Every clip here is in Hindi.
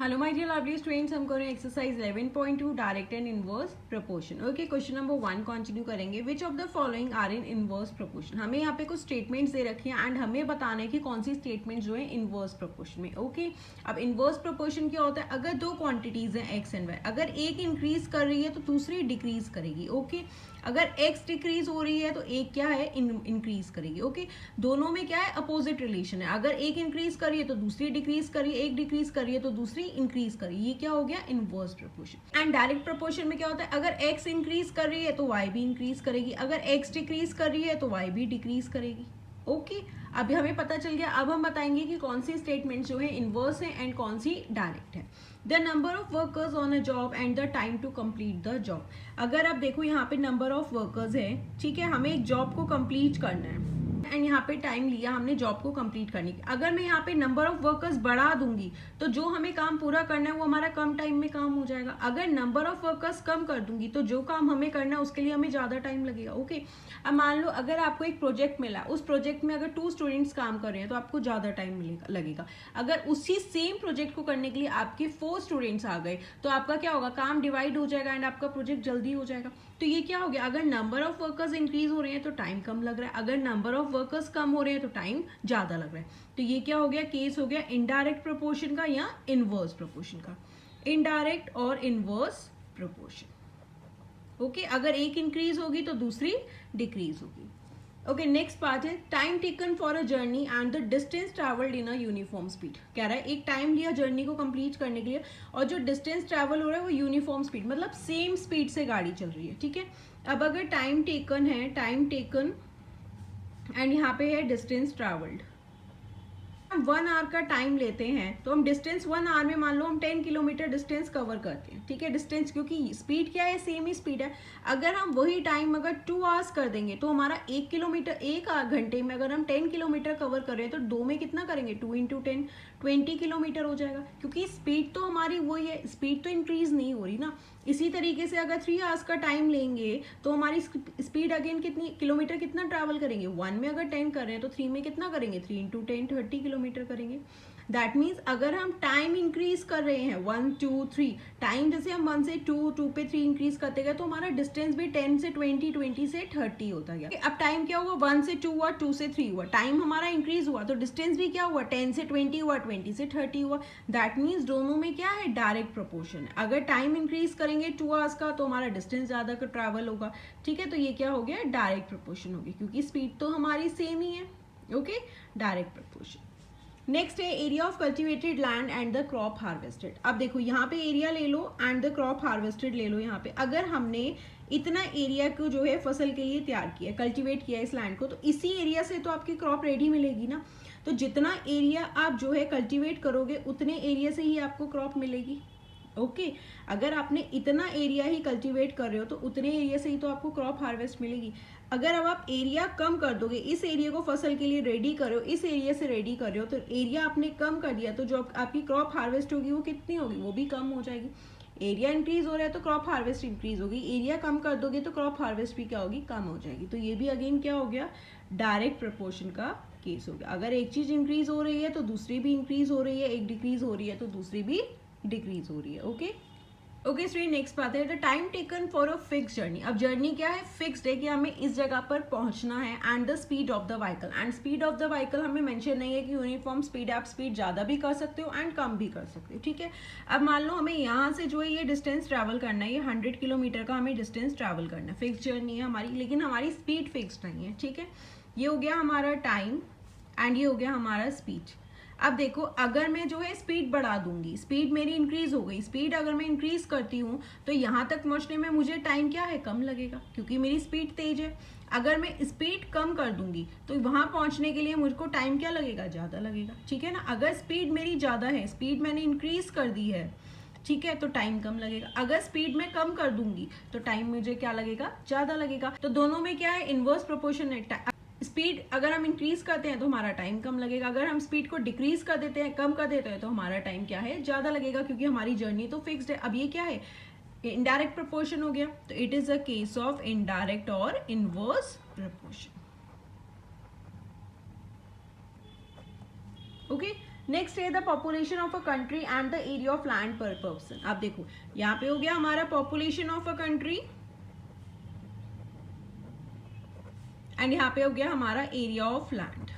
Hello my dear lovely students, हम करें exercise 11.2 direct and inverse proportion. Okay, question number 1 continue करेंगे। Which of the following are in inverse proportion. हमें यहाँ पे कुछ स्टेटमेंट्स दे रखी हैं एंड हमें बताना है कि कौन सी स्टेटमेंट जो है इनवर्स प्रोपोर्शन में। ओके, अब इनवर्स प्रोपोर्शन क्या होता है? अगर दो क्वांटिटीज हैं एक्स एंड वाई, अगर एक इंक्रीज कर रही है तो दूसरी डिक्रीज करेगी। ओके, अगर एक्स डिक्रीज हो रही है तो एक क्या है इंक्रीज करेगी। ओके, दोनों में क्या है? अपोजिट रिलेशन है। अगर एक इंक्रीज कर रही है तो दूसरी डिक्रीज कर रही है, एक डिक्रीज कर रही है तो दूसरी इंक्रीज कर रही है। ये क्या हो गया? Inverse proportion. And direct proportion में क्या होता है? अगर एक्स इंक्रीज कर रही है तो वाई भी इंक्रीज करेगी, अगर एक्स डिक्रीज कर रही है तो वाई भी डिक्रीज करेगी। ओके, अभी हमें पता चल गया। अब हम बताएंगे कि कौन सी स्टेटमेंट जो है इनवर्स है एंड कौन सी डायरेक्ट है। The number of workers on a job and the time to complete the job. अगर आप देखो यहाँ पे नंबर ऑफ वर्कर्स है, ठीक है, हमें एक जॉब को कंप्लीट करना है एंड यहाँ पे टाइम लिया हमने जॉब को कंप्लीट करने की। अगर मैं यहाँ पे नंबर ऑफ वर्कर्स बढ़ा दूंगी तो जो हमें काम पूरा करना है वो हमारा कम टाइम में काम हो जाएगा। अगर नंबर ऑफ वर्कर्स कम कर दूंगी तो जो काम हमें करना है उसके लिए हमें ज्यादा टाइम लगेगा। ओके, अब मान लो अगर आपको एक प्रोजेक्ट मिला, उस प्रोजेक्ट में अगर 2 स्टूडेंट्स काम कर रहे हैं तो आपको ज्यादा टाइम लगेगा। अगर उसी सेम प्रोजेक्ट को करने के लिए आपके 4 स्टूडेंट्स आ गए तो आपका क्या होगा? काम डिवाइड हो जाएगा एंड आपका प्रोजेक्ट जल्दी हो जाएगा। तो ये क्या हो गया? अगर नंबर ऑफ वर्कर्स इंक्रीज हो रहे हैं तो टाइम कम लग रहा है, अगर नंबर ऑफ वर्कर्स कम हो रहे हैं तो टाइम ज्यादा लग रहा है। तो ये क्या हो गया? केस हो गया इनडायरेक्ट प्रोपोर्शन का या इनवर्स प्रोपोर्शन का। इनडायरेक्ट और इनवर्स प्रोपोर्शन। ओके, अगर एक इंक्रीज होगी तो दूसरी डिक्रीज होगी। ओके, नेक्स्ट पार्ट है time taken for a journey and the distance travelled in a uniform speed. कह रहा है एक टाइम लिया जर्नी को कंप्लीट करने के लिए और जो डिस्टेंस ट्रैवल हो रहा है वो यूनिफॉर्म स्पीड, मतलब सेम स्पीड से गाड़ी चल रही है। ठीक है, अब अगर टाइम टेकन है, टाइम टेकन एंड यहाँ पे है डिस्टेंस ट्रैवल्ड, हम 1 आवर का टाइम लेते हैं तो हम डिस्टेंस 1 आवर में मान लो हम 10 किलोमीटर डिस्टेंस कवर करते हैं। ठीक है, डिस्टेंस क्योंकि स्पीड क्या है? सेम ही स्पीड है। अगर हम वही टाइम अगर 2 आवर्स कर देंगे तो हमारा 1 किलोमीटर 1 घंटे में अगर हम 10 किलोमीटर कवर कर रहे हैं तो 2 में कितना करेंगे? 2 × 10 20 किलोमीटर हो जाएगा, क्योंकि स्पीड तो हमारी वही है, स्पीड तो इंक्रीज नहीं हो रही ना। इसी तरीके से अगर 3 आवर्स का टाइम लेंगे तो हमारी स्पीड अगेन कितनी किलोमीटर कितना ट्रैवल करेंगे? 1 में अगर 10 कर रहे हैं तो 3 में कितना करेंगे? 3 × 10 30 किलोमीटर करेंगे। दैट मीन्स अगर हम टाइम इंक्रीज कर रहे हैं 1 2 3 टाइम, जैसे हम 1 से 2 2 पे 3 इंक्रीज करते गए तो हमारा डिस्टेंस भी 10 से 20 20 से 30 होता गया। अब टाइम क्या हुआ? 1 से 2 हुआ, 2 से 3 हुआ, टाइम हमारा इंक्रीज हुआ तो डिस्टेंस भी क्या हुआ? 10 से 20 हुआ, 20 से 30 हुआ। दैट मीन्स दोनों में क्या है? डायरेक्ट प्रोपोर्शन है। अगर टाइम इंक्रीज करेंगे 2 आवर्स का तो हमारा डिस्टेंस ज्यादा का ट्रैवल होगा। ठीक है, तो ये क्या हो गया? डायरेक्ट प्रोपोर्शन हो गया, क्योंकि स्पीड तो हमारी सेम ही है। Okay, direct proportion. नेक्स्ट है area of cultivated land and the crop harvested. अब देखो यहाँ पे एरिया ले लो एंड द क्रॉप हार्वेस्टेड ले लो। यहाँ पे अगर हमने इतना एरिया को जो है फसल के लिए तैयार किया, कल्टिवेट किया इस लैंड को, तो इसी एरिया से तो आपकी क्रॉप रेडी मिलेगी ना। तो जितना एरिया आप जो है कल्टिवेट करोगे उतने एरिया से ही आपको क्रॉप मिलेगी। ओके, अगर आपने इतना एरिया ही कल्टीवेट कर रहे हो तो उतने एरिया से ही तो आपको क्रॉप हार्वेस्ट मिलेगी। अगर अब आप एरिया कम कर दोगे, इस एरिया को फसल के लिए रेडी कर रहे हो, इस एरिया से रेडी कर रहे हो, तो एरिया आपने कम कर दिया तो जो आपकी क्रॉप हार्वेस्ट होगी वो कितनी होगी? वो भी कम हो जाएगी। एरिया इंक्रीज हो रहा है तो क्रॉप हार्वेस्ट इंक्रीज होगी, एरिया कम कर दोगे तो क्रॉप हार्वेस्ट भी क्या होगी? कम हो जाएगी। तो ये भी अगेन क्या हो गया? डायरेक्ट प्रोपोर्शन का केस हो गया। अगर एक चीज इंक्रीज हो रही है तो दूसरी भी इंक्रीज हो रही है, एक डिक्रीज हो रही है तो दूसरी भी डिक्रीज हो रही है। ओके ओके स्टूडेंट, नेक्स्ट बात है the time taken for a fix journey. अब जर्नी क्या है? फिक्स्ड है कि हमें इस जगह पर पहुंचना है। And the speed of the vehicle, and speed of the vehicle हमें मेंशन नहीं है कि यूनिफॉर्म स्पीड, आप स्पीड ज़्यादा भी कर सकते हो एंड कम भी कर सकते हो। ठीक है, अब मान लो हमें यहाँ से जो है ये डिस्टेंस ट्रैवल करना है, ये 100 किलोमीटर का हमें डिस्टेंस ट्रैवल करना है। फिक्स जर्नी है हमारी, लेकिन हमारी स्पीड फिक्स नहीं है। ठीक है, ये हो गया हमारा टाइम एंड ये हो गया हमारा स्पीड। अब देखो अगर मैं जो है स्पीड बढ़ा दूंगी, स्पीड मेरी इंक्रीज हो गई, स्पीड अगर मैं इंक्रीज करती हूँ तो यहाँ तक पहुँचने में मुझे टाइम क्या है? कम लगेगा, क्योंकि मेरी स्पीड तेज है। अगर मैं स्पीड कम कर दूंगी तो वहाँ पहुँचने के लिए मुझको टाइम क्या लगेगा? ज़्यादा लगेगा। ठीक है ना, अगर स्पीड मेरी ज़्यादा है, स्पीड मैंने इंक्रीज कर दी है, ठीक है, तो टाइम कम लगेगा। अगर स्पीड में कम कर दूंगी तो टाइम मुझे क्या लगेगा? ज़्यादा लगेगा। तो दोनों में क्या है? इनवर्स प्रोपोर्शन है। स्पीड अगर हम इंक्रीज करते हैं तो हमारा टाइम कम लगेगा, अगर हम स्पीड को डिक्रीज कर देते हैं, कम कर देते हैं, तो हमारा टाइम क्या है? ज़्यादा लगेगा, क्योंकि हमारी जर्नी तो फिक्स्ड है। अब ये क्या है? इनडायरेक्ट प्रोपोर्शन हो गया। तो it is a case of indirect और इनवर्स प्रोपोर्शन। ओके, नेक्स्ट है the population of a country and the area of land पर पर्सन। अब देखो यहाँ पे हो गया हमारा population of a country and यहाँ पे हो गया हमारा एरिया ऑफ लैंड।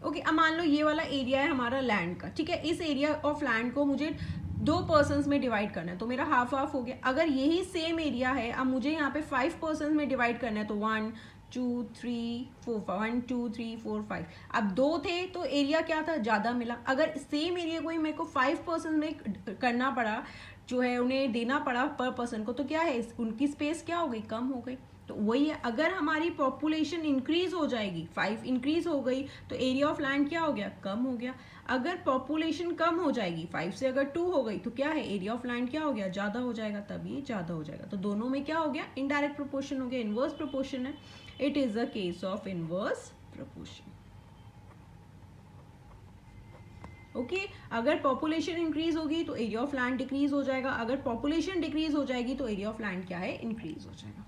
ओके, अब मान लो ये वाला एरिया है हमारा लैंड का, ठीक है। इस एरिया ऑफ लैंड को मुझे 2 पर्सन्स में डिवाइड करना है, तो मेरा हाफ हाफ हो गया। अगर यही सेम एरिया है, अब मुझे यहाँ पे 5 पर्सन्स में डिवाइड करना है, तो 1 2 3 4 1 2 3 4 5। अब 2 थे तो एरिया क्या था, ज़्यादा मिला। अगर सेम एरिया को ही मेरे को 5 पर्सन में करना पड़ा, जो है उन्हें देना पड़ा पर पर्सन को, तो क्या है, उनकी स्पेस क्या हो गई, कम हो गई। तो वही है, अगर हमारी पॉपुलेशन इंक्रीज हो जाएगी, 5 इंक्रीज हो गई, तो एरिया ऑफ लैंड क्या हो गया, कम हो गया। अगर पॉपुलेशन कम हो जाएगी, 5 से अगर 2 हो गई, तो क्या है, एरिया ऑफ लैंड क्या हो गया, ज़्यादा हो जाएगा, तब ये ज़्यादा हो जाएगा। तो दोनों में क्या हो गया, इनडायरेक्ट प्रोपोर्शन हो गया, इनवर्स प्रोपोर्शन है। It is a case of inverse proportion. Okay, अगर पॉपुलेशन इंक्रीज होगी तो एरिया ऑफ लैंड डिक्रीज हो जाएगा, अगर पॉपुलेशन डिक्रीज हो जाएगी तो एरिया ऑफ लैंड क्या है, इंक्रीज हो जाएगा।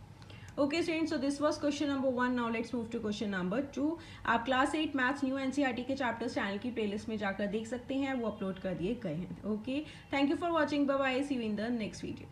Okay students, so this was question number 1। Now let's move to question number 2। आप क्लास 8 मैथ्स न्यू एनसीईआरटी के चैप्टर्स चैनल की प्लेलिस्ट में जाकर देख सकते हैं, वो अपलोड कर दिए गए हैं। Okay, thank you for watching, bye bye, see you in the next video.